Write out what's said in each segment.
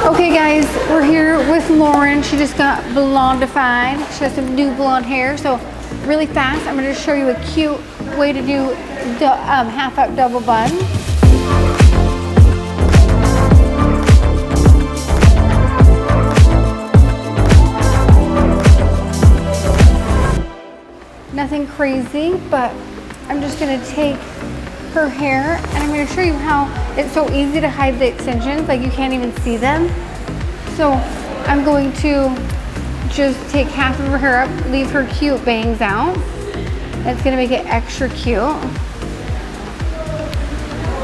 Okay guys, we're here with Lauren. She just got blondified. She has some new blonde hair. So really fast, I'm gonna show you a cute way to do the half up double bun. Nothing crazy, but I'm just gonna take her hair and I'm gonna show you how it's so easy to hide the extensions, like you can't even see them. So I'm going to just take half of her hair up, leave her cute bangs out. That's gonna make it extra cute.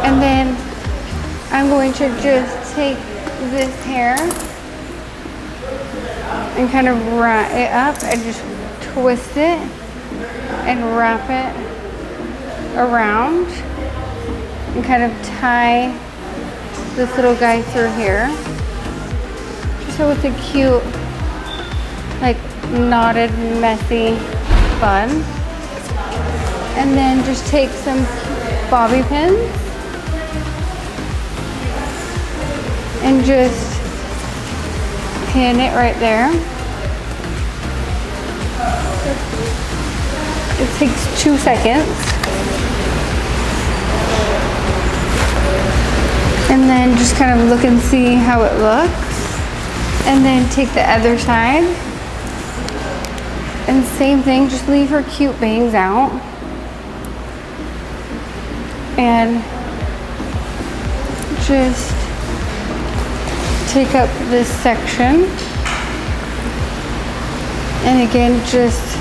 And then I'm going to just take this hair and kind of wrap it up and just twist it and wrap it around and kind of tie this little guy through here. Just so it's a cute, like knotted, messy bun. And then just take some bobby pins and just pin it right there. It takes 2 seconds. And then just kind of look and see how it looks. And then take the other side. And same thing, just leave her cute bangs out. And just take up this section. And again, just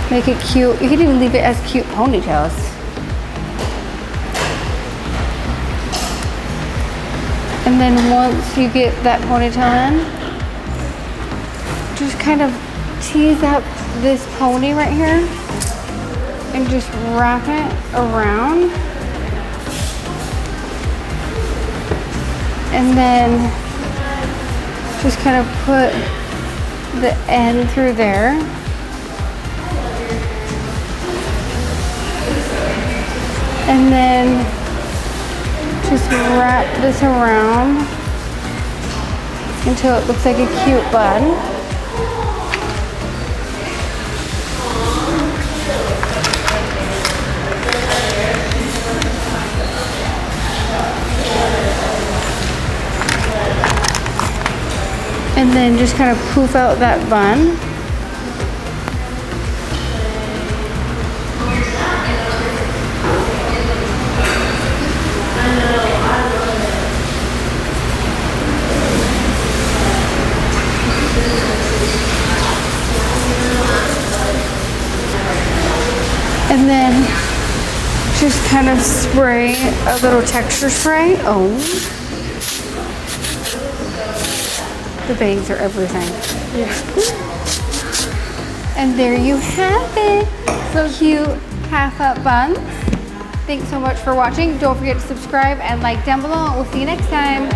make it cute. You can even leave it as cute ponytails. And then once you get that ponytail in, just kind of tease up this pony right here and just wrap it around. And then just kind of put the end through there. And then just wrap this around until it looks like a cute bun. And then just kind of poof out that bun. And then just kind of spray a little texture spray. Oh, the bangs are everything. And there you have it. So cute half up buns. Thanks so much for watching. Don't forget to subscribe and like down below. We'll see you next time.